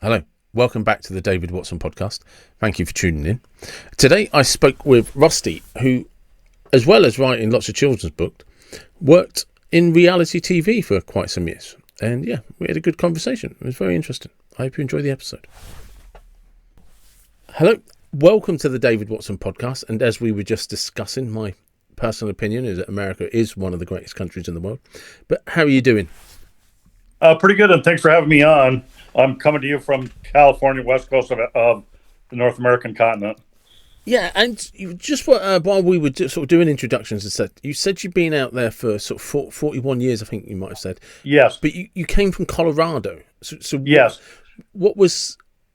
Hello, welcome back to the David Watson podcast. Thank you for tuning in. Today I spoke with Rusty, who, as well as writing lots of children's books, worked in reality TV for quite some years. And yeah, we had a good conversation. It was very interesting. I hope you enjoy the episode. Hello, welcome to the David Watson podcast. And as we were just discussing, my personal opinion is that America is one of the greatest countries in the world. But how are you doing? Pretty good, and thanks for having me on. I'm coming to you from California, west coast of the North American continent. Yeah, and you just while we were sort of doing introductions, you said you've been out there for sort of 41 years, I think you might have said. Yes. But you came from Colorado. So yes. Were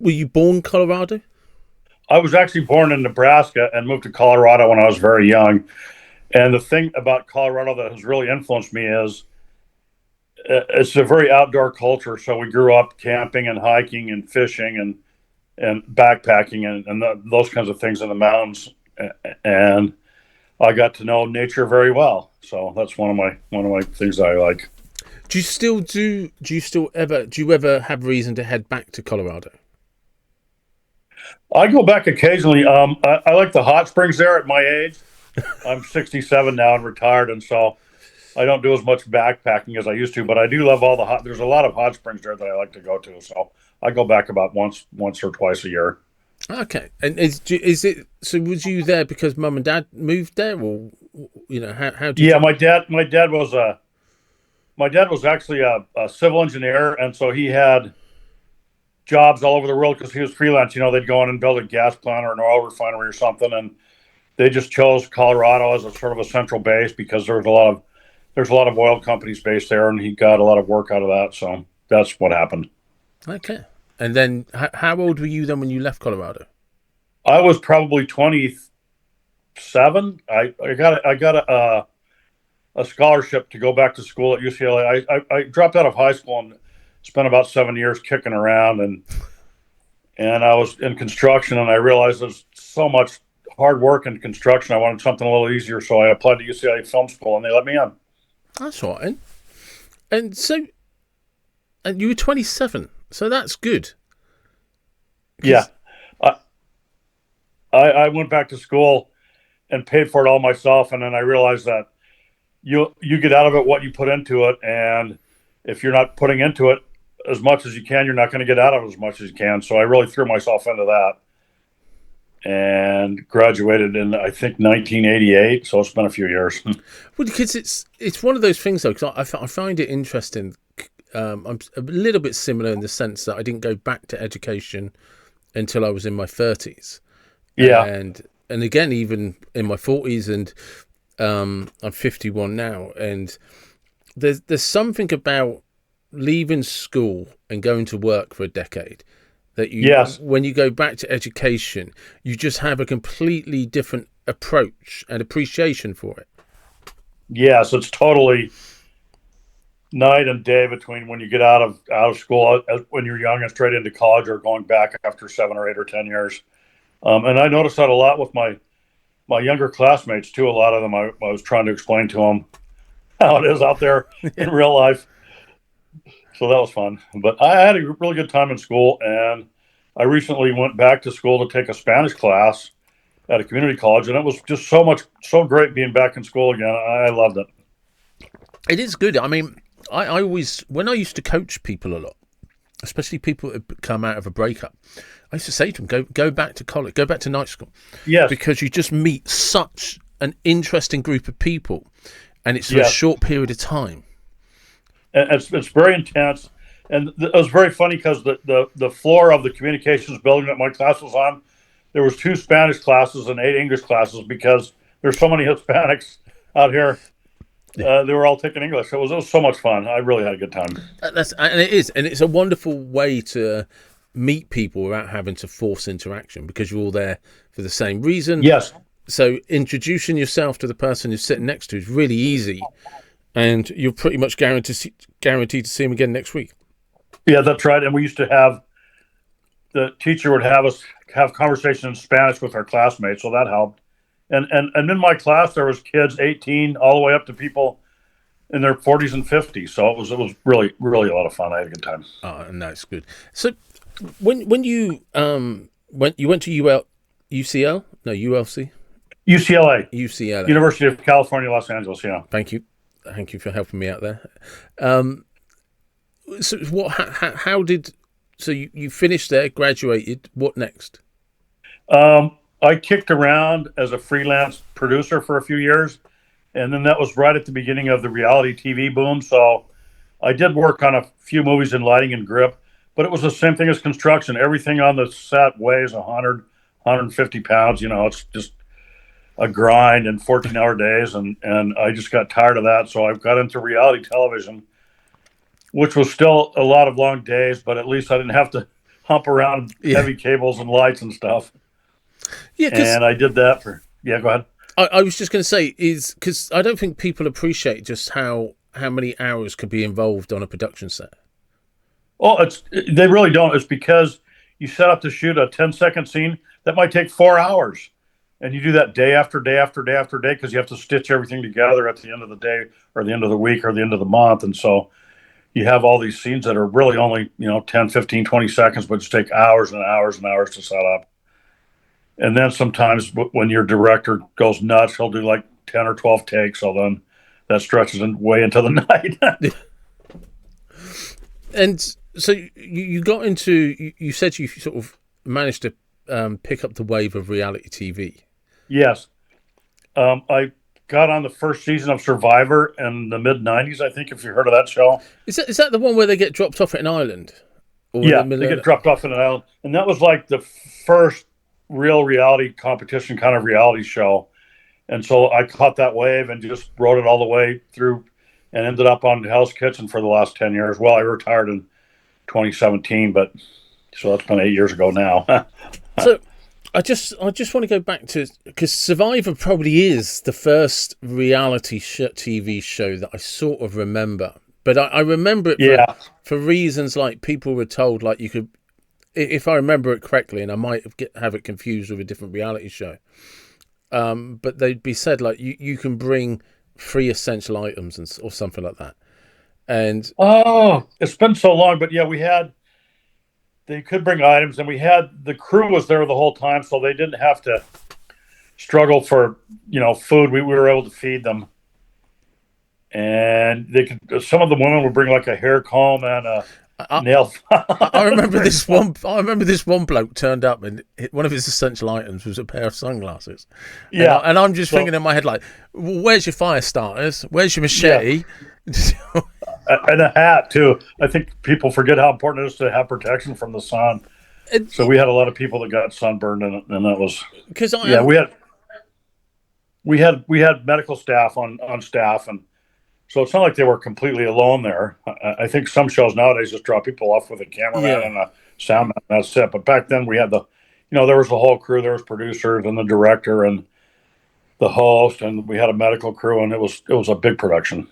you born Colorado? I was actually born in Nebraska and moved to Colorado when I was very young. And the thing about Colorado that has really influenced me is it's a very outdoor culture. So we grew up camping and hiking and fishing and backpacking and those kinds of things in the mountains. And I got to know nature very well. So that's one of my things I like. Do you ever have reason to head back to Colorado? I go back occasionally. I like the hot springs there at my age. I'm 67 now and retired, and so I don't do as much backpacking as I used to, but I do love there's a lot of hot springs there that I like to go to. So I go back about once or twice a year. Okay. And is it, so was you there because mum and dad moved there, or, how did Yeah, my dad was actually a civil engineer, and so he had jobs all over the world because he was freelance. They'd go in and build a gas plant or an oil refinery or something, and they just chose Colorado as a sort of a central base because there's a lot of oil companies based there, and he got a lot of work out of that. So that's what happened. Okay. And then how old were you then when you left Colorado? I was probably 27. I got a scholarship to go back to school at UCLA. I dropped out of high school and spent about 7 years kicking around, and I was in construction, and I realized there's so much hard work in construction. I wanted something a little easier, so I applied to UCLA Film School, and they let me in. That's all right. And you were 27, so that's good. Yeah. I went back to school and paid for it all myself, and then I realized that you get out of it what you put into it, and if you're not putting into it as much as you can, you're not going to get out of it as much as you can. So I really threw myself into that and graduated in, I think, 1988. So it's been a few years. Well, because it's one of those things, though, because I find it interesting. I'm a little bit similar in the sense that I didn't go back to education until I was in my 30s. Yeah. And again, even in my 40s, and I'm 51 now. And there's something about leaving school and going to work for a decade that when you go back to education, you just have a completely different approach and appreciation for it. Yes, it's totally night and day between when you get out of school when you're young and straight into college, or going back after 7 or 8 or 10 years. And I noticed that a lot with my younger classmates too. A lot of them, I was trying to explain to them how it is out there in real life. So that was fun. But I had a really good time in school, and I recently went back to school to take a Spanish class at a community college, and it was just so great being back in school again. I loved it. It is good. I mean, I always, when I used to coach people a lot, especially people who come out of a breakup, I used to say to them, go back to college, go back to night school. Yes. Because you just meet such an interesting group of people, and it's for a short period of time. And it's very intense. And it was very funny because the floor of the communications building that my class was on, there was 2 Spanish classes and 8 English classes because there's so many Hispanics out here. They were all taking English. It was so much fun. I really had a good time. And it's a wonderful way to meet people without having to force interaction, because you're all there for the same reason. Yes. So introducing yourself to the person who's sitting next to you is really easy, and you're pretty much guaranteed to see him again next week. Yeah, that's right. And we used to have, the teacher would have us have conversations in Spanish with our classmates, so that helped. And in my class there was kids 18 all the way up to people in their 40s and 50s. So it was really, really a lot of fun. I had a good time. Oh, no, it's good. So When you went to UCL? No, ULC? UCLA, UCLA. University of California, Los Angeles. Yeah. Thank you for helping me out there. Um, so how did, so you finished there, graduated, what next? I kicked around as a freelance producer for a few years, and then that was right at the beginning of the reality TV boom. So I did work on a few movies in lighting and grip, but it was the same thing as construction. Everything on the set weighs 100, 150 pounds. It's just a grind and 14-hour days. And I just got tired of that. So I got into reality television, which was still a lot of long days, but at least I didn't have to hump around Yeah. heavy cables and lights and stuff. Yeah, because And I did that yeah, go ahead. I was just going to say, is because I don't think people appreciate just how many hours could be involved on a production set. Oh, they really don't. It's because you set up to shoot a 10-second scene that might take 4 hours. And you do that day after day after day after day because you have to stitch everything together at the end of the day or the end of the week or the end of the month. And so you have all these scenes that are really only, 10, 15, 20 seconds, but just take hours and hours and hours to set up. And then sometimes when your director goes nuts, he'll do like 10 or 12 takes. So then that stretches way into the night. And so you got into, you said you sort of managed to pick up the wave of reality TV. Yes. I got on the first season of Survivor in the mid 90s, I think, if you heard of that show. Is that the one where they get dropped off at an island? Or in the Yeah, middle they of get dropped off in an island. And that was like the first real reality competition kind of reality show. And so I caught that wave and just rode it all the way through and ended up on Hell's Kitchen for the last 10 years. Well, I retired in 2017, but so that's been 8 years ago now. So I just want to go back to, because Survivor probably is the first reality TV show that I sort of remember, but I remember it Yeah. for reasons like people were told like you could, if I remember it correctly, and I might have it confused with a different reality show, but they'd be said like you can bring 3 essential items or something like that. And Oh, it's been so long, but yeah, they could bring items, and the crew was there the whole time, so they didn't have to struggle for food. We were able to feed them, and some of the women would bring like a hair comb and a nail. I remember this one. I remember this one bloke turned up, and one of his essential items was a pair of sunglasses. Yeah, and I'm just thinking in my head like, well, "Where's your fire starters? Where's your machete?" Yeah. And a hat too. I think people forget how important it is to have protection from the sun. So we had a lot of people that got sunburned, and that was because we had medical staff on staff, and so it's not like they were completely alone there. I think some shows nowadays just drop people off with a cameraman and a sound man, and that's it. But back then we had there was the whole crew. There was producers and the director and the host, and we had a medical crew, and it was a big production.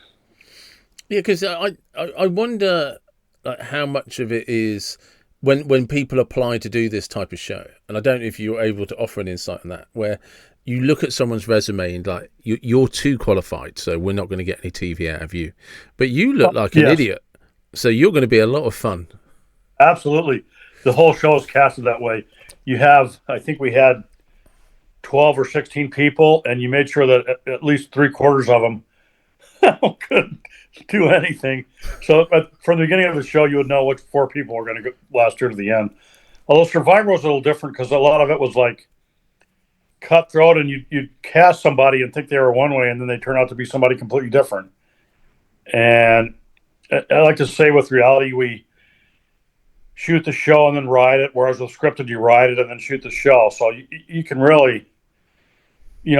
Yeah, because I wonder like how much of it is when people apply to do this type of show, and I don't know if you're able to offer an insight on that, where you look at someone's resume and like you're too qualified, so we're not going to get any TV out of you, but you look like an idiot, so you're going to be a lot of fun. Absolutely, the whole show is casted that way. I think we had 12 or 16 people, and you made sure that at least 3/4 of them couldn't do anything. So from the beginning of the show, you would know which 4 people were going to last year to the end. Although Survivor was a little different because a lot of it was like cutthroat, and you'd cast somebody and think they were one way, and then they turn out to be somebody completely different. And I like to say with reality, we shoot the show and then write it, whereas with scripted, you write it and then shoot the show. So you can really,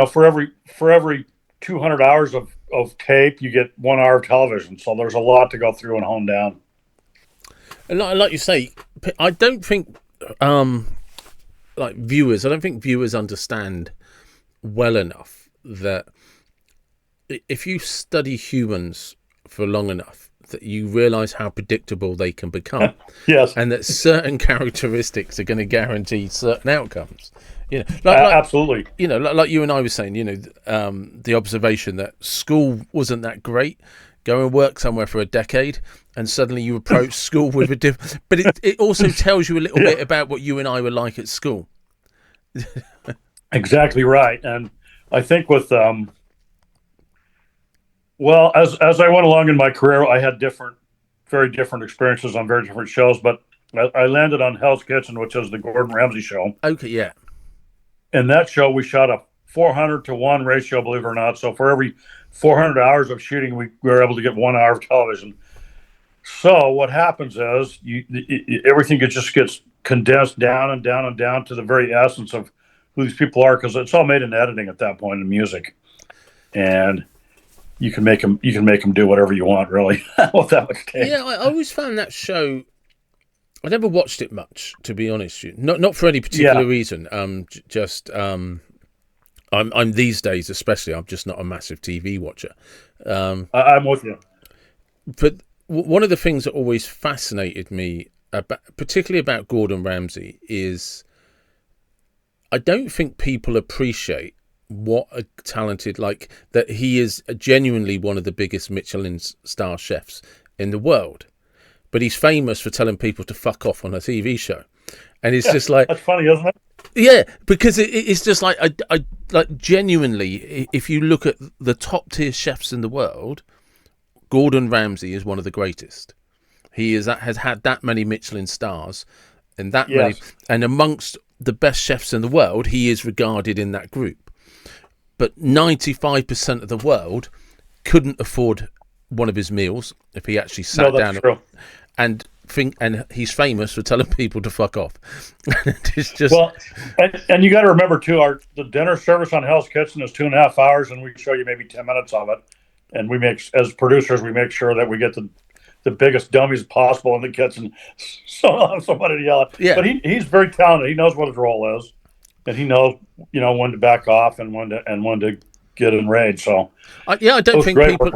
for every 200 hours of tape, you get 1 hour of television. So there's a lot to go through and hone down. And like you say, I don't think viewers understand well enough that if you study humans for long enough, that you realize how predictable they can become. Yes. And that certain characteristics are going to guarantee certain outcomes. Absolutely. Like you and I were saying, the observation that school wasn't that great go and work somewhere for a decade, and suddenly you approach school with a different. But it also tells you a little bit about what you and I were like at school. Exactly right. And I think with well, as I went along in my career, I had very different experiences on very different shows. But I landed on Hell's Kitchen, which is the Gordon Ramsay show. Okay, yeah. In that show, we shot a 400-to-1 ratio, believe it or not. So for every 400 hours of shooting, we were able to get 1 hour of television. So what happens is everything just gets condensed down and down and down to the very essence of who these people are, because it's all made in editing at that point in music, and you can make them do whatever you want, really, with that much tape. Yeah, I always found that show. I never watched it much, to be honest. Not for any particular reason. I'm these days, especially, I'm just not a massive TV watcher. I'm with you. But one of the things that always fascinated me, particularly about Gordon Ramsay, is I don't think people appreciate what a talented, like, that he is genuinely one of the biggest Michelin star chefs in the world. But he's famous for telling people to fuck off on a TV show. And it's just like... That's funny, isn't it? Yeah, because it's just like, I like, genuinely, if you look at the top tier chefs in the world, Gordon Ramsay is one of the greatest. He has had that many Michelin stars and that many, and amongst the best chefs in the world, he is regarded in that group. But 95% of the world couldn't afford one of his meals if he actually sat down. True. And he's famous for telling people to fuck off. It's just... Well, and you got to remember too, the dinner service on Hell's Kitchen is 2.5 hours, and we show you maybe 10 minutes of it. And we as producers, we make sure that we get the biggest dummies possible in the kitchen, so somebody to yell at. Yeah. But he's very talented. He knows what his role is, and he knows when to back off and when to get enraged. So I don't think people.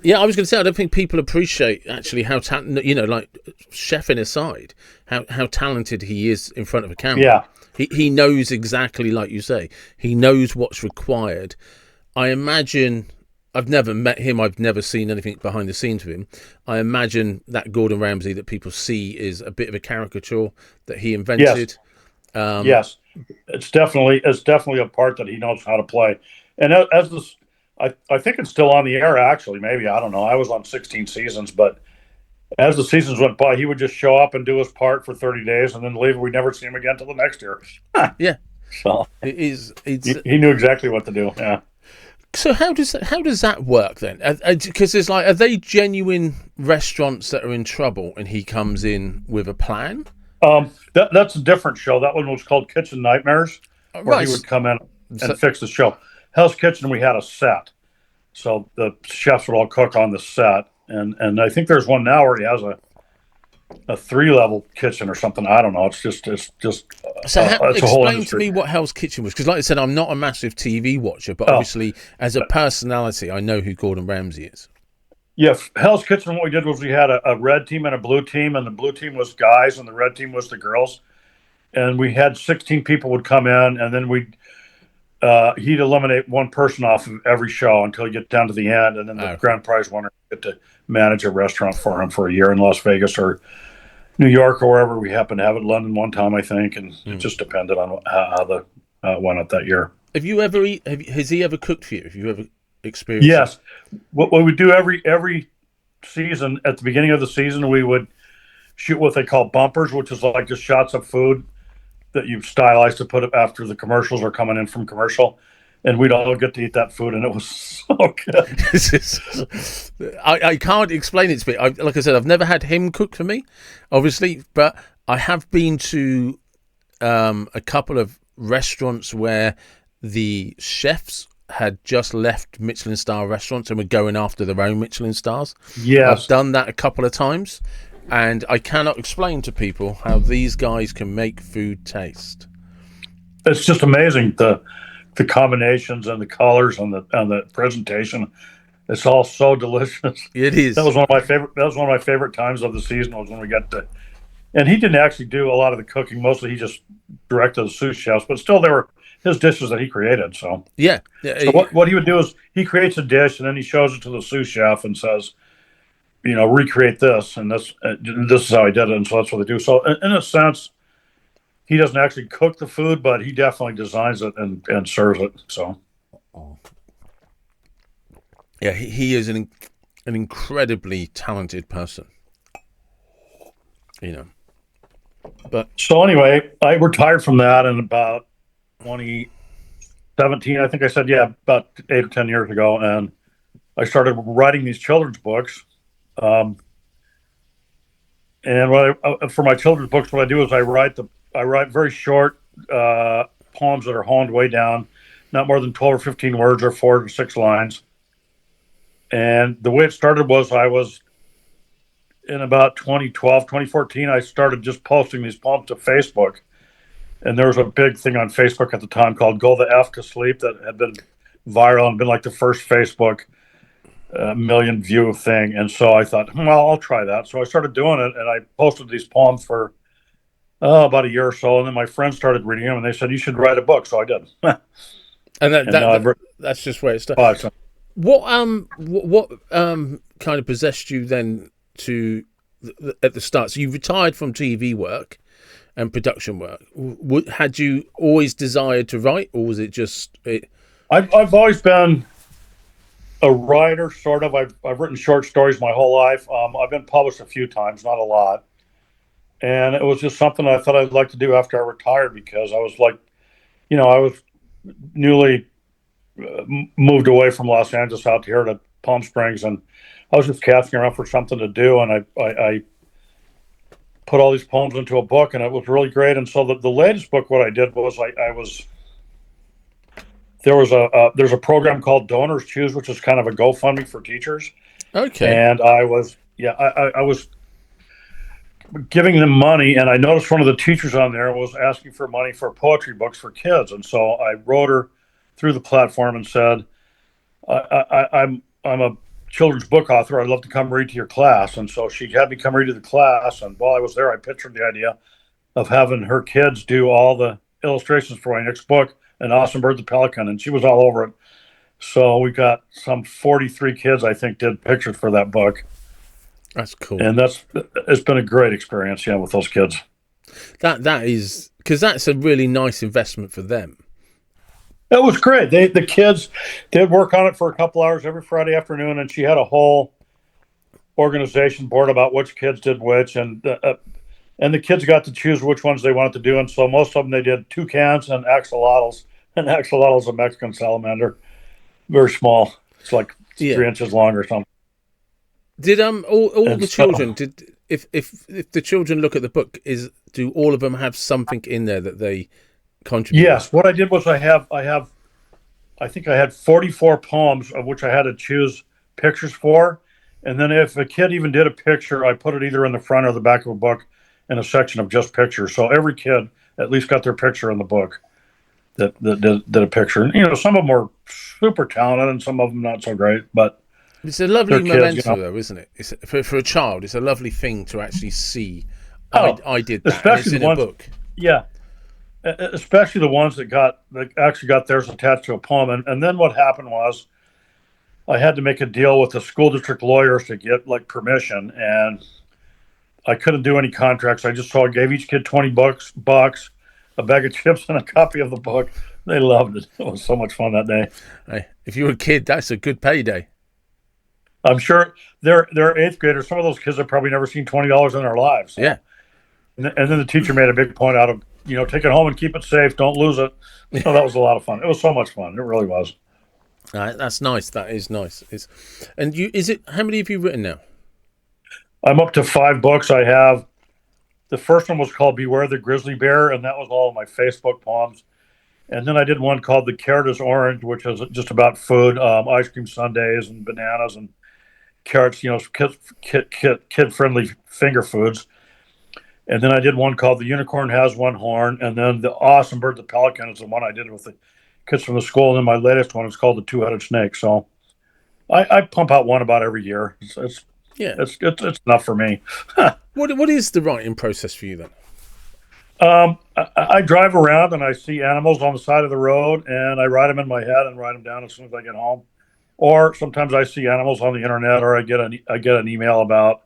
Yeah, I was going to say, I don't think people appreciate actually how like, chefing aside, how talented he is in front of a camera. Yeah, he knows exactly, like you say, he knows what's required. I imagine. I've never met him. I've never seen anything behind the scenes of him. I imagine that Gordon Ramsay that people see is a bit of a caricature that he invented. Yes, yes. It's definitely a part that he knows how to play. And as this, I think it's still on the air. Actually, maybe, I don't know. I was on 16 seasons, but as the seasons went by, he would just show up and do his part for 30 days and then leave. We'd never see him again until the next year. Yeah. So he knew exactly what to do. Yeah. So how does that work then? Because it's like, are they genuine restaurants that are in trouble and he comes in with a plan? That's a different show. That one was called Kitchen Nightmares, where he would come in and fix the show. Hell's Kitchen, we had a set, so the chefs would all cook on the set, and I think there's one now where he has a 3-level kitchen or something. I don't know. It's just. So explain to me what Hell's Kitchen was, because like I said, I'm not a massive TV watcher, but obviously as a personality, I know who Gordon Ramsay is. Yeah, Hell's Kitchen. What we did was we had a red team and a blue team, and the blue team was guys, and the red team was the girls, and we had 16 people would come in, and then he'd eliminate one person off of every show until you get down to the end, and then the grand prize winner get to manage a restaurant for him for a year in Las Vegas or New York or wherever we happened to have it. London one time, I think, and it just depended on how the went up that year. Have you ever has he ever cooked for you? Have you ever experienced? Yes. What we do every season, at the beginning of the season, we would shoot what they call bumpers, which is like just shots of food that you've stylized to put up after the commercials are coming in from commercial, and we'd all get to eat that food, and it was so good. I can't explain it to me. Like I said, I've never had him cook for me, obviously, but I have been to a couple of restaurants where the chefs had just left Michelin star restaurants and were going after their own Michelin stars. Yes. I've done that a couple of times, and I cannot explain to people how these guys can make food taste. It's just amazing, the combinations and the colors and the presentation. It's all so delicious. It is. That was one of my favorite times of the season, was when we got to. And he didn't actually do a lot of the cooking. Mostly he just directed the sous chefs, but still they his dishes that he created. So Yeah. so what he would do is he creates a dish and then he shows it to the sous chef and says, recreate this, and this is how I did it, and so that's what they do. So in a sense, he doesn't actually cook the food, but he definitely designs it and serves it. So yeah, he is an incredibly talented person. But so anyway, I retired from that in about 2017. I think I said, yeah, about 8 or 10 years ago, and I started writing these children's books. Um, and for my children's books, what I do is I write very short poems that are honed way down, not more than 12 or 15 words or 4 to 6 lines. And the way it started was I was in about 2012, 2014, I started just posting these poems to Facebook. And there was a big thing on Facebook at the time called Go the F to Sleep that had been viral and been like the first Facebook million view thing. And so I thought, well, I'll try that. So I started doing it and I posted these poems for about a year or so. And then my friends started reading them and they said, you should write a book. So I did. and that's just where it started. What kind of possessed you then to at the start? So you retired from TV work and production work. Had you always desired to write, or was it just it? I've always been a writer, sort of. I've written short stories my whole life. I've been published a few times, not a lot, and it was just something I thought I'd like to do after I retired because I was like, I was newly moved away from Los Angeles out here to Palm Springs, and I was just casting around for something to do, and I put all these poems into a book, and it was really great. And so the latest book, what I did was there's a program called DonorsChoose, which is kind of a GoFundMe for teachers. Okay. And I was giving them money, and I noticed one of the teachers on there was asking for money for poetry books for kids, and so I wrote her through the platform and said, I'm a children's book author. I'd love to come read to your class. And so she had me come read to the class. And while I was there, I pictured the idea of having her kids do all the illustrations for my next book, An Awesome Bird the Pelican. And she was all over it. So we got some 43 kids, I think, did pictures for that book. That's cool. And it's been a great experience, with those kids. That is, because that's a really nice investment for them. It was great. The kids did work on it for a couple hours every Friday afternoon, and she had a whole organization board about which kids did which, and the kids got to choose which ones they wanted to do. And so most of them they did toucans and axolotls. And axolotl's a Mexican salamander, very small. It's like 3 inches long or something. Did all the children if the children look at the book, do all of them have something in there that they contribute? Yes. What I did was I think I had 44 poems of which I had to choose pictures for. And then if a kid even did a picture, I put it either in the front or the back of a book in a section of just pictures. So every kid at least got their picture in the book that did a picture. And, some of them were super talented and some of them not so great, but it's a lovely memento, though, isn't it? It's for a child. It's a lovely thing to actually see. I did that. Especially in a book. Yeah, especially the ones that actually got theirs attached to a poem. And then what happened was, I had to make a deal with the school district lawyers to get permission, and I couldn't do any contracts. I gave each kid $20, a bag of chips, and a copy of the book. They loved it. It was so much fun that day. Hey, if you were a kid, that's a good payday. I'm sure they're 8th graders. Some of those kids have probably never seen $20 in their lives. So. Yeah. And then the teacher made a big point out of, take it home and keep it safe. Don't lose it. So that was a lot of fun. It was so much fun. It really was. That's nice. That is nice. How many have you written now? I'm up to 5 books. I have, the first one was called Beware the Grizzly Bear, and that was all of my Facebook poems. And then I did one called The Carrot is Orange, which is just about food, ice cream sundaes and bananas and carrots, kid-friendly finger foods. And then I did one called The Unicorn Has One Horn. And then The Awesome Bird the Pelican is the one I did with the kids from the school. And then my latest one is called The Two-Headed Snake. So I pump out one about every year. It's enough for me. What is the writing process for you then? I drive around and I see animals on the side of the road, and I write them in my head and write them down as soon as I get home. Or sometimes I see animals on the internet, or I get an email about.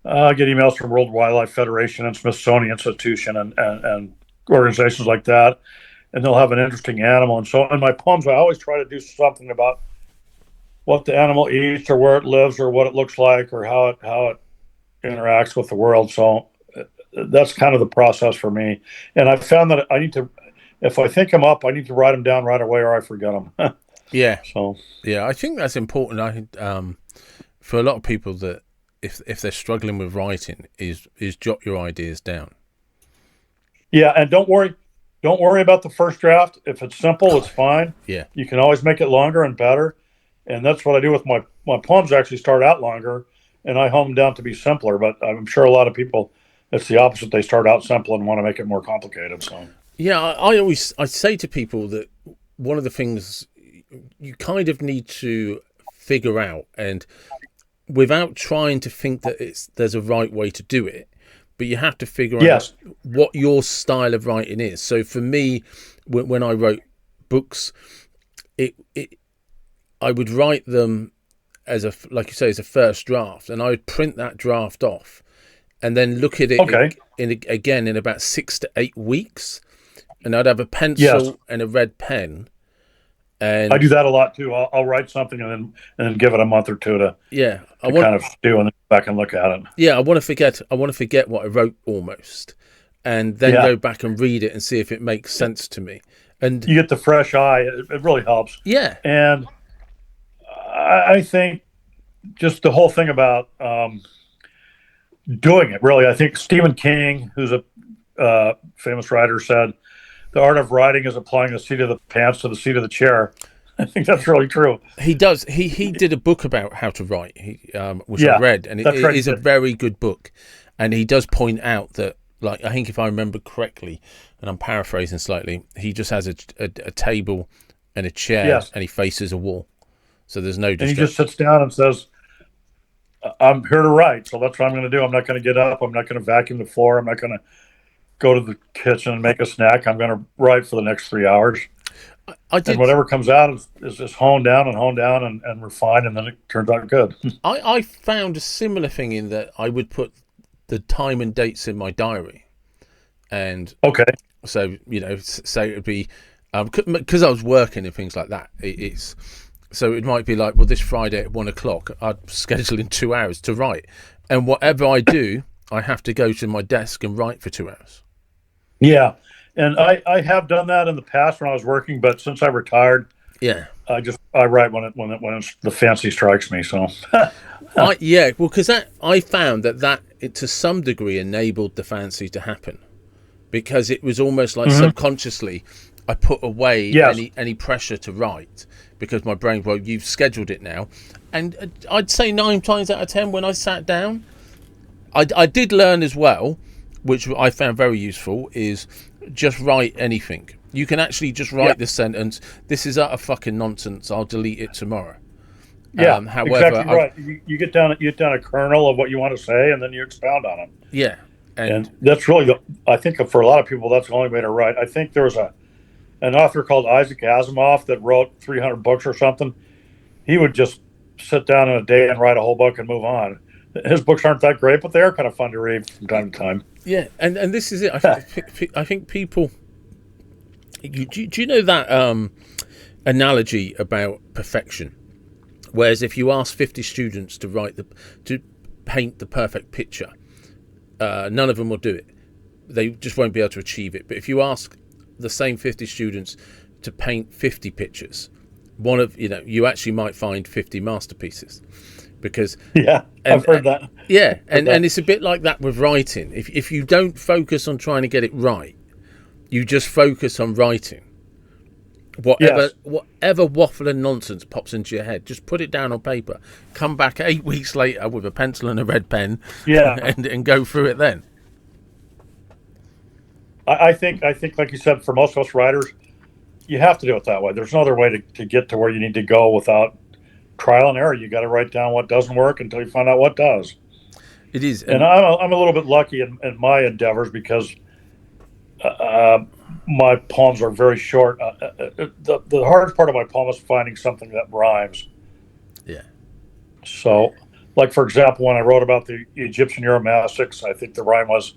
I get emails from World Wildlife Federation and Smithsonian Institution and organizations like that, and they'll have an interesting animal. And so in my poems, I always try to do something about what the animal eats, or where it lives, or what it looks like, or how it interacts with the world. So that's kind of the process for me. And I found that I need to, if I think them up, I need to write them down right away, or I forget them. Yeah, So yeah, I think that's important. For a lot of people that if they're struggling with writing, is jot your ideas down. yeah, and don't worry about the first draft. If it's simple, it's fine. Yeah, You can always make it longer and better. And that's what I do with my poems. Actually, start out longer, and I hone them down to be simpler. But I'm sure a lot of people, it's the opposite. They start out simple and want to make it more complicated. So yeah. I say to people that one of the things you kind of need to figure out, and without trying to think that there's a right way to do it, but you have to figure out yes, what your style of writing is. So for me, when I wrote books, it I would write them as like you say, as a first draft, and I would print that draft off, and then look at it okay, again in about 6 to 8 weeks, and I'd have a yes. pencil and a red pen, I and do that a lot too. I'll write something and then give it a month or two yeah, to kind of stew and then go back and look at it. I want to forget what I wrote almost, and then Yeah, go back and read it and see if it makes sense to me. And you get the fresh eye. It really helps. yeah, And I think just the whole thing about doing it. Really, I think Stephen King, who's a famous writer, said the art of writing is applying the seat of the pants to the seat of the chair. I think that's really true. he does. He did a book about how to write, which I Yeah, read, and that's it right. is a very good book. And he does point out that, like, I think if I remember correctly, and I'm paraphrasing slightly, he just has a table and a chair, Yes, and he faces a wall, so there's no and he just distraction. sits down and says, "I'm here to write, so that's what I'm going to do. I'm not going to get up. I'm not going to vacuum the floor. I'm not going to go to the kitchen and make a snack. I'm going to write for the next 3 hours." I And did. whatever comes out is just honed down and refined, and then it turns out good. I found a similar thing in that I would put the time and dates in my diary, and Okay. so say it would be because I was working and things like that. It's so it might be like, well, this Friday at 1 o'clock, I'd schedule in 2 hours to write, and whatever I do, I have to go to my desk and write for 2 hours. Yeah. And I have done that in the past when I was working, but since I retired, Yeah, I write when the fancy strikes me. So well, because that I found that it, to some degree, enabled the fancy to happen, because it was almost like mhm. subconsciously I put away Yes, any pressure to write, because my brain, well, you've scheduled it now. And I'd say 9 times out of 10 when I sat down, I did learn as well, which I found very useful, is just write anything. You can actually just yeah, write the sentence, this is utter fucking nonsense, I'll delete it tomorrow. yeah, However, exactly right. You get down a kernel of what you want to say, and then you expound on it. yeah, and And that's really I think for a lot of people, that's the only way to write. I think there was an author called Isaac Asimov that wrote 300 books or something. He would just sit down in a day and write a whole book and move on. His books aren't that great, but they are kind of fun to read from time to time. yeah, and this is it. I think people. Do you know that analogy about perfection? Whereas if you ask 50 students to paint the perfect picture, none of them will do it. They just won't be able to achieve it. But if you ask the same 50 students to paint 50 pictures, you actually might find 50 masterpieces, because Yeah, and I've heard that. yeah, Heard and that. it's a bit like that with writing. If you don't focus on trying to get it right, you just focus on writing. Whatever Yes. whatever waffle and nonsense pops into your head, just put it down on paper. Come back 8 weeks later with a pencil and a red pen, Yeah. and go through it then. I think, like you said, for most of us writers, you have to do it that way. There's no other way to get to where you need to go without trial and error. You got to write down what doesn't work until you find out what does. It is, And and I'm a little bit lucky in my endeavors because my poems are very short. The hardest part of my poem is finding something that rhymes. Yeah. So, like for example, when I wrote about the Egyptian Uromastics, I think the rhyme was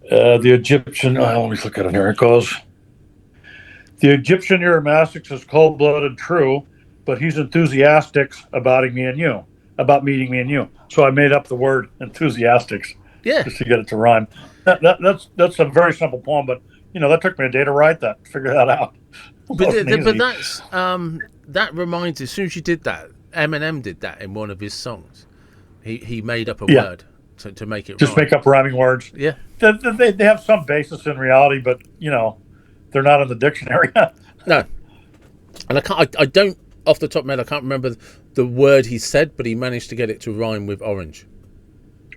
the Egyptian. Let me look at it. Here it goes. The Egyptian Uromastics is cold-blooded, true, but he's enthusiastic about meeting me and you. So I made up the word enthusiastics Yeah. just to get it to rhyme. That's a very simple poem, but that took me a day to write that, figure that out. It wasn't But easy. that's that reminds. As soon as you did that, Eminem did that in one of his songs. He made up a Yeah, word to make it just rhyme. make up rhyming words. Yeah. They have some basis in reality, but they're not in the dictionary. No, and I don't off the top of my head. I can't remember the word he said, but he managed to get it to rhyme with orange.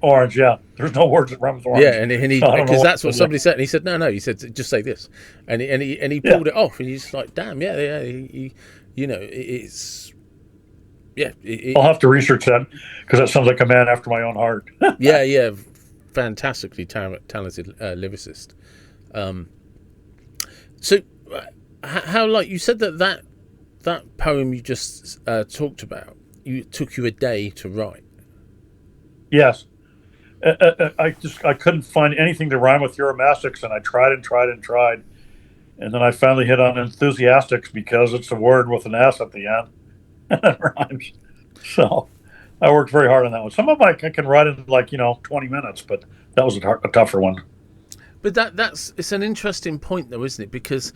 Orange, yeah. There's no words that rhyme with Yeah, orange. and he So I don't know because what that's what somebody said, and he said no. He said just say this, and he Yeah, pulled it off, and he's like, damn, yeah. It's yeah, I'll have to research that because that sounds like a man after my own heart. yeah, fantastically talented lyricist. So, how like you said that poem you just talked about, it took you a day to write. Yes. I couldn't find anything to rhyme with Uromastics, and I tried and tried and tried, and then I finally hit on enthusiastics because it's a word with an S at the end, and it rhymes. So I worked very hard on that one. Some of them I can write in like 20 minutes, but that was a tougher one. But that's it's an interesting point though, isn't it? Because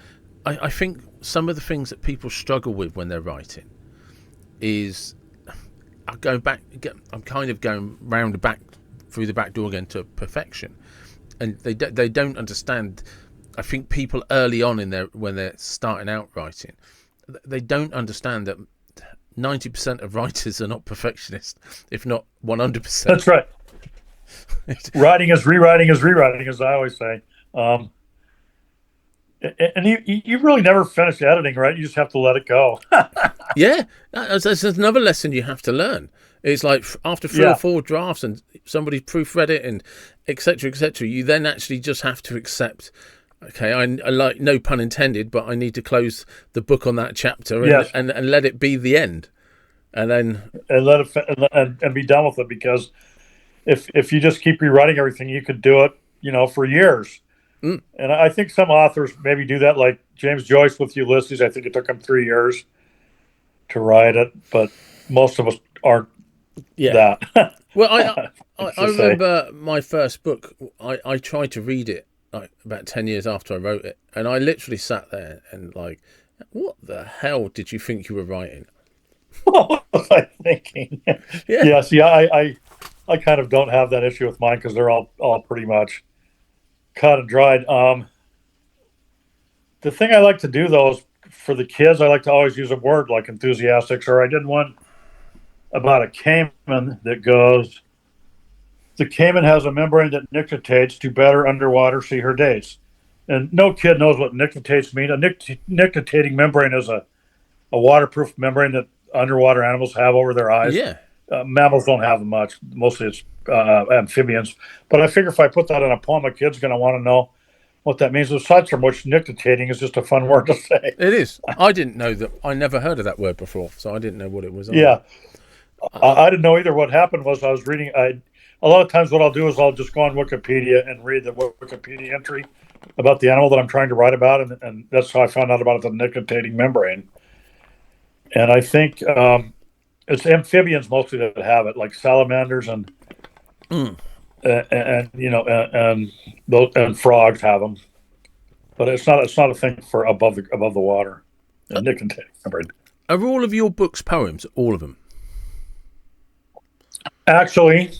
I think some of the things that people struggle with when they're writing is I go back. I'm kind of going round the back through the back door again to perfection, and they don't understand. I think people early on in their when they're starting out writing, they don't understand that 90% of writers are not perfectionists, if not 100%. That's right. Writing is rewriting, as I always say. Um, and you really never finish editing, right? You just have to let it go. Yeah, that's another lesson you have to learn. It's like after three or Yeah. four drafts and somebody proofread it and etc. You then actually just have to accept. Okay, I like no pun intended, but I need to close the book on that chapter Yes. and let it be the end, and then And let it and be done with it because if you just keep rewriting everything, you could do it, for years. mm, And I think some authors maybe do that, like James Joyce with Ulysses. I think it took him 3 years to write it, but most of us aren't yeah. that. Well, I To say, remember my first book. I tried to read it like about 10 years after I wrote it, and I literally sat there and like, what the hell did you think you were writing? what was I thinking? Yeah, Yeah, see, I kind of don't have that issue with mine because they're all pretty much cut and dried. The thing I like to do though is for the kids, I like to always use a word like enthusiastics, or I did one about a caiman that goes, the caiman has a membrane that nictitates to better underwater see her days. And no kid knows what nictitates mean. A nictitating membrane is a waterproof membrane that underwater animals have over their eyes. yeah. Mammals don't have them much. Mostly it's amphibians. But I figure if I put that in a poem, a kid's going to want to know what that means. Aside from which, nictitating is just a fun word to say. It is. I didn't know that. I never heard of that word before, so I didn't know what it was either. Yeah, I didn't know either. What happened was I was reading. A lot of times what I'll do is I'll just go on Wikipedia and read the Wikipedia entry about the animal that I'm trying to write about, and that's how I found out about the nictitating membrane. And I think it's amphibians mostly that have it, like salamanders Mm. and frogs have them, but it's not a thing for above the water. And nictitating membrane. Are all of your books poems? All of them? Actually,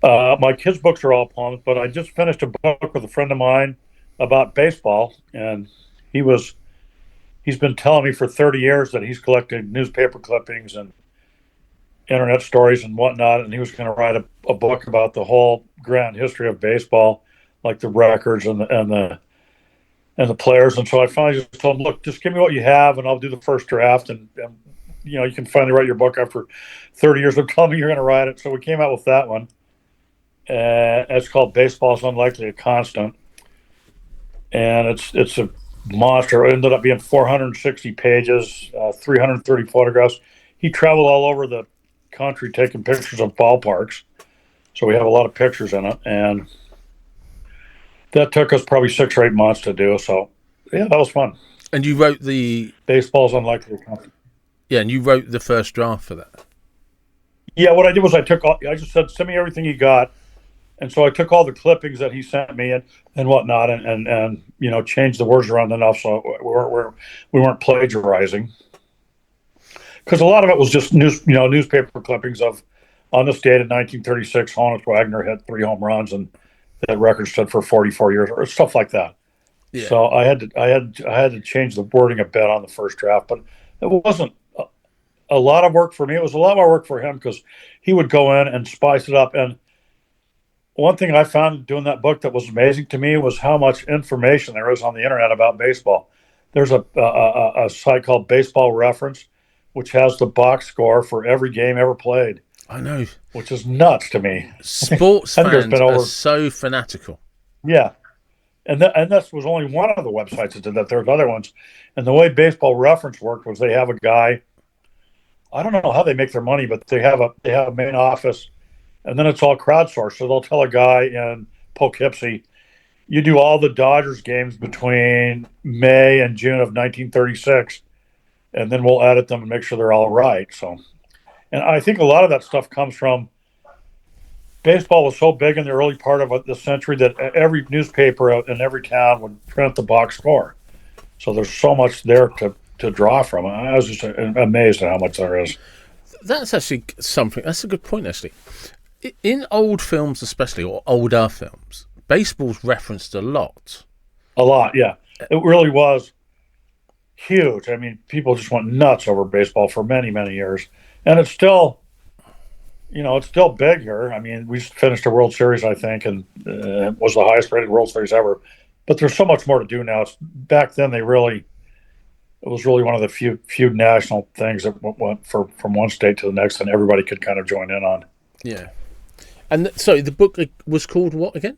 my kids' books are all poems, but I just finished a book with a friend of mine about baseball, and he's been telling me for 30 years that he's collected newspaper clippings and internet stories and whatnot, and he was going to write a book about the whole grand history of baseball, like the records and the players. And so I finally just told him, look, just give me what you have, and I'll do the first draft, and you can finally write your book after 30 years of telling me you're going to write it. So we came out with that one. It's called Baseball's Unlikely a Constant. and it's a monster. It ended up being 460 pages, 330 photographs. He traveled all over the country taking pictures of ballparks, so we have a lot of pictures in it, and that took us probably 6 or 8 months to do. So yeah, that was fun. And you wrote the Baseball's unlikely to come. yeah, and you wrote the first draft for that. Yeah, what I did was I just said, send me everything you got. And so I took all the clippings that he sent me and whatnot, and changed the words around enough so we weren't plagiarizing, because a lot of it was just newspaper clippings of, on this date in 1936, Honus Wagner hit 3 home runs, and that record stood for 44 years, or stuff like that. Yeah. So I had to change the wording a bit on the first draft, but it wasn't a lot of work for me. It was a lot more work for him, because he would go in and spice it up. And one thing I found doing that book that was amazing to me was how much information there is on the internet about baseball. There's a site called Baseball Reference, which has the box score for every game ever played, I know. which is nuts to me. Sports I think there's fans been are over, so fanatical. yeah, and that was only one of the websites that did that. There's other ones, and the way Baseball Reference worked was they have a guy. I don't know how they make their money, but they have a main office, and then it's all crowdsourced. So they'll tell a guy in Poughkeepsie, you do all the Dodgers games between May and June of 1936, and then we'll edit them and make sure they're all right. So, and I think a lot of that stuff comes from baseball was so big in the early part of the century that every newspaper in every town would print the box score. So there's so much there to draw from. I was just amazed at how much there is. That's actually something. That's a good point, actually. In old films, especially, or older films, baseball's referenced a lot. A lot, yeah. It really was huge. I mean, people just went nuts over baseball for many, many years, and it's still, it's still big here. I mean, we finished a World Series, I think, and it was the highest rated World Series ever. But there's so much more to do now. Back then, it was really one of the few national things that went from one state to the next, and everybody could kind of join in on. Yeah. And sorry, the book was called what again?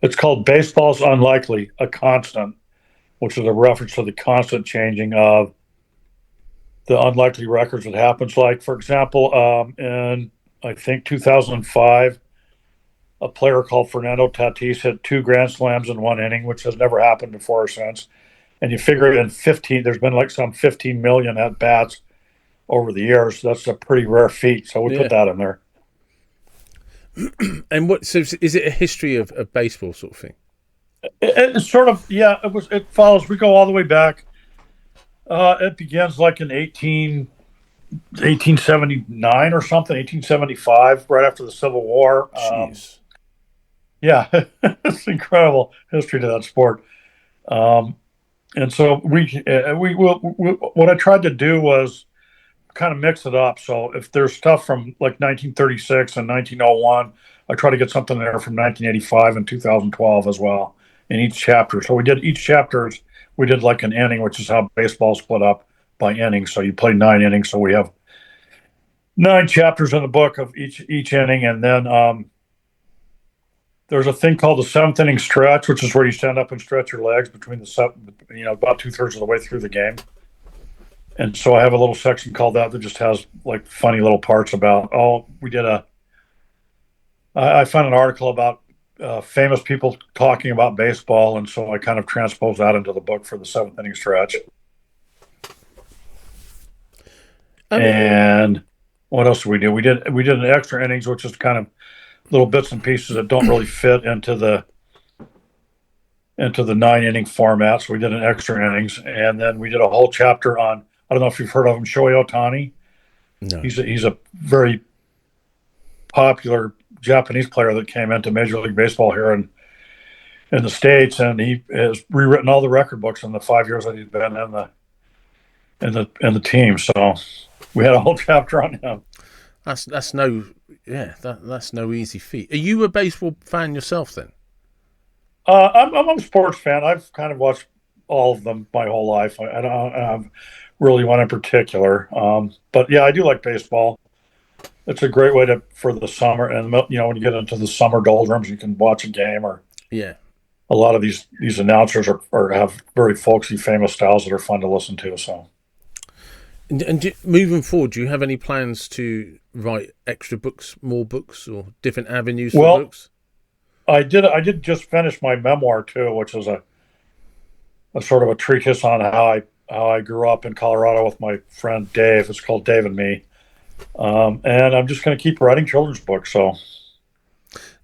It's called Baseball's Unlikely, a Constant, which is a reference to the constant changing of the unlikely records that happens. Like, for example, in, I think, 2005, a player called Fernando Tatis hit 2 grand slams in 1 inning, which has never happened before or since. And you figure in 15, there's been like some 15 million at bats over the years. That's a pretty rare feat. So we put that in there. And what? So is it a history of baseball sort of thing? It's sort of, yeah. It follows. We go all the way back. It begins like in 1879 or something, 1875, right after the Civil War. Jeez. Yeah, it's incredible history to that sport. And so what I tried to do was kind of mix it up. So if there's stuff from like 1936 and 1901, I try to get something there from 1985 and 2012 as well in each chapter. So we did like an inning, which is how baseball split up by innings. So you play 9 innings. So we have 9 chapters in the book of each inning, and then there's a thing called the 7th inning stretch, which is where you stand up and stretch your legs between about 2/3 of the way through the game. And so I have a little section called that just has like funny little parts about, I found an article about famous people talking about baseball. And so I kind of transposed that into the book for the 7th inning stretch. And what else did we do? We did an extra innings, which is kind of little bits and pieces that don't really fit into the 9-inning format. So we did an extra innings, and then we did a whole chapter on, I don't know if you've heard of him, Shohei Ohtani. No. He's a very popular Japanese player that came into Major League Baseball here in the States, and he has rewritten all the record books in the 5 years that he's been in the team. So we had a whole chapter on him. That's no easy feat. Are you a baseball fan yourself then? I'm a sports fan. I've kind of watched all of them my whole life. I don't have really one in particular. But yeah, I do like baseball. It's a great way for the summer, and when you get into the summer doldrums, you can watch a game or yeah. a lot of these announcers are have very folksy, famous styles that are fun to listen to. So, And moving forward, do you have any plans to write extra books, more books, or different avenues for well, books? I did just finish my memoir too, which is a sort of a treatise on how I grew up in Colorado with my friend Dave. It's called Dave and Me, and I'm just going to keep writing children's books. So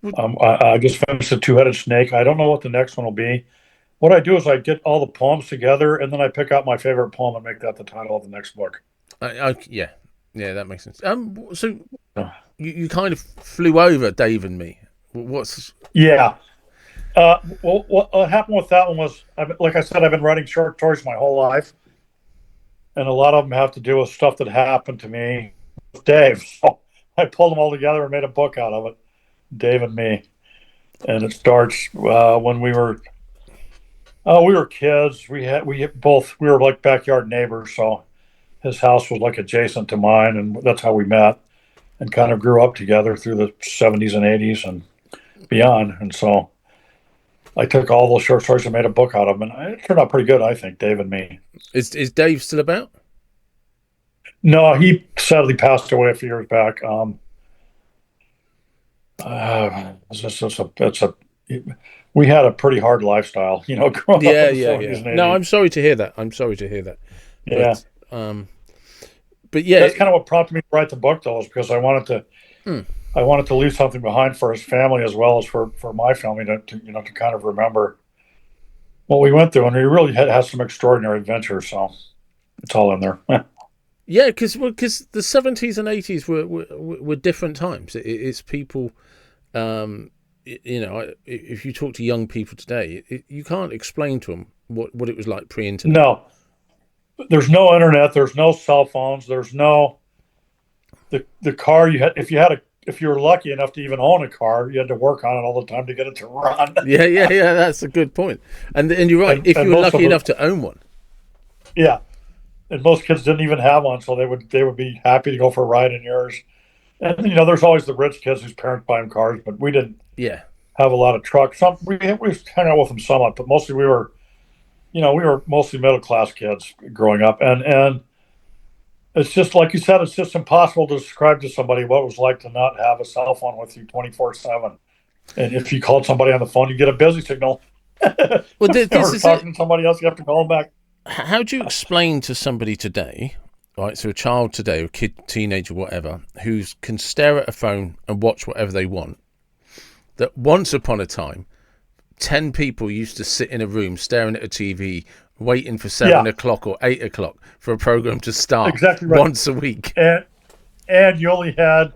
I just finished the Two-Headed Snake. I don't know what the next one will be. What I do is I get all the poems together, and then I pick out my favorite poem and make that the title of the next book. Yeah, yeah, that makes sense. So Uh, you kind of flew over Dave and Me. What's Yeah. Well, what happened with that one was, like I said, I've been writing short stories my whole life, and a lot of them have to do with stuff that happened to me with Dave. So I pulled them all together and made a book out of it, Dave and Me. And it starts when we were kids. We were like backyard neighbors, so his house was like adjacent to mine, and that's how we met and kind of grew up together through the 70s and 80s and beyond. And so I took all those short stories and made a book out of them, and it turned out pretty good, I think. Dave and Me. is Dave still about? No, he sadly passed away a few years back. It's a we had a pretty hard lifestyle, growing up in Yeah, the yeah, 70s yeah. and No, 80s. I'm sorry to hear that. I'm sorry to hear that. Yeah, But but yeah, that's kind of what prompted me to write the book, though, is because hmm, I wanted to leave something behind for his family as well as for my family to kind of remember what we went through, and he really had some extraordinary adventures. So it's all in there. yeah, because the 70s and 80s were different times. It's people. If you talk to young people today, you can't explain to them what it was like pre-internet. No, there's no internet. There's no cell phones. There's no the car you had. If you were lucky enough to even own a car, you had to work on it all the time to get it to run. Yeah, yeah, yeah. That's a good point. And you're right. If And you were most of lucky them, enough to own one, yeah, and most kids didn't even have one, so they would be happy to go for a ride in yours. And there's always the rich kids whose parents buy them cars, but we didn't yeah, have a lot of trucks. We hung out with them somewhat, but mostly we were mostly middle class kids growing up, and it's just like you said, it's just impossible to describe to somebody what it was like to not have a cell phone with you 24/7. And if you called somebody on the phone, you get a busy signal. well, this Or is it. talking to somebody else, you have to call them back. How do you explain to somebody today, right? So a child today, a kid, teenager, whatever, who can stare at a phone and watch whatever they want, that once upon a time 10 people used to sit in a room staring at a TV, waiting for seven Yeah, o'clock or 8 o'clock for a program to start exactly right. once a week. And you only had,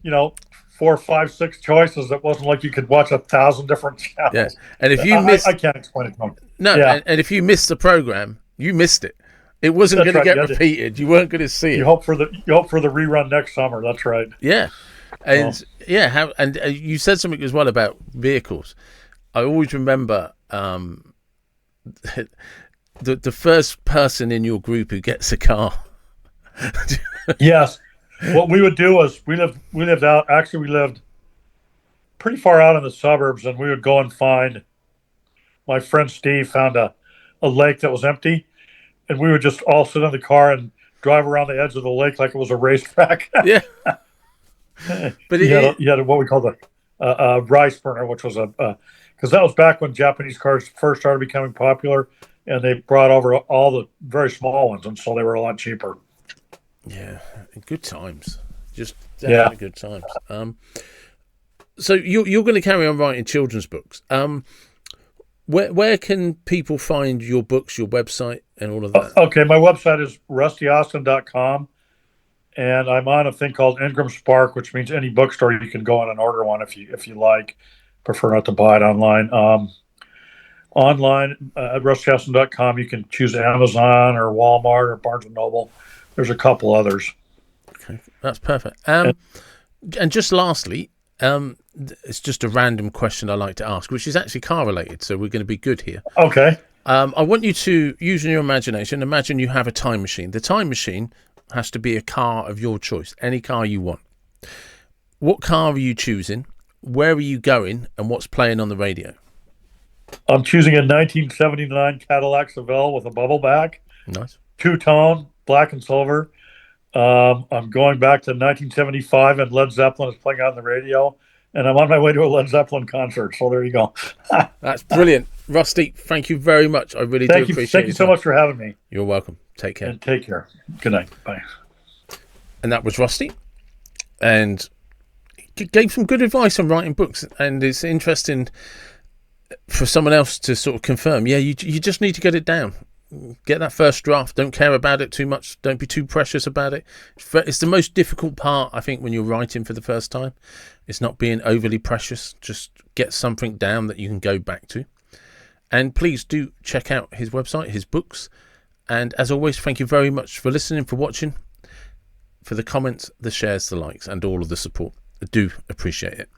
you know, four, five, six choices. It wasn't like you could watch 1,000 different Yeah. channels. And if you I missed, can't explain it to them. no, Yeah, and if you missed the program, you missed it. It wasn't that's going to right. get repeated. You weren't going to see You it. hope for the rerun next summer. That's right. Yeah. So, And yeah, you said something as well about vehicles. I always remember the first person in your group who gets a car. yes, what we would do was we lived pretty far out in the suburbs, and we would go and find my friend Steve found a lake that was empty, and we would just all sit in the car and drive around the edge of the lake like it was a racetrack. Yeah, but You had what we called a rice burner, which was because that was back when Japanese cars first started becoming popular, and they brought over all the very small ones, and so they were a lot cheaper. yeah, good times. Just Yeah. definitely good times. So you're going to carry on writing children's books. Where can people find your books, your website, and all of that? Okay, my website is rustyaustin.com, and I'm on a thing called Ingram Spark, which means any bookstore you can go on and order one if you like. Prefer not to buy it online. Online at rustyaustin.com, you can choose Amazon or Walmart or Barnes and Noble. There's a couple others. Okay, that's perfect. And, And just lastly, it's just a random question I like to ask, which is actually car related. So we're going to be good here. okay, I want you to use your imagination. Imagine you have a time machine. The time machine has to be a car of your choice, any car you want. What car are you choosing? Where are you going? And what's playing on the radio? I'm choosing a 1979 Cadillac Seville with a bubble back, Nice. two-tone, black and silver. I'm going back to 1975, and Led Zeppelin is playing on the radio, and I'm on my way to a Led Zeppelin concert. So there you go. That's brilliant. Rusty, thank you very much. I really do appreciate it. Thank you so much for having me. You're welcome. Take care. And take care. Good night. Bye. And that was Rusty. And he gave some good advice on writing books. And it's interesting for someone else to sort of confirm, yeah, you just need to get it down. Get that first draft. Don't care about it too much. Don't be too precious about it. It's the most difficult part, I think, when you're writing for the first time. It's not being overly precious. Just get something down that you can go back to. And please do check out his website, his books. And as always, thank you very much for listening, for watching, for the comments, the shares, the likes, and all of the support. I do appreciate it.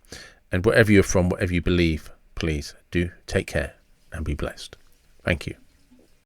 And wherever you're from, whatever you believe, please do take care and be blessed. Thank you.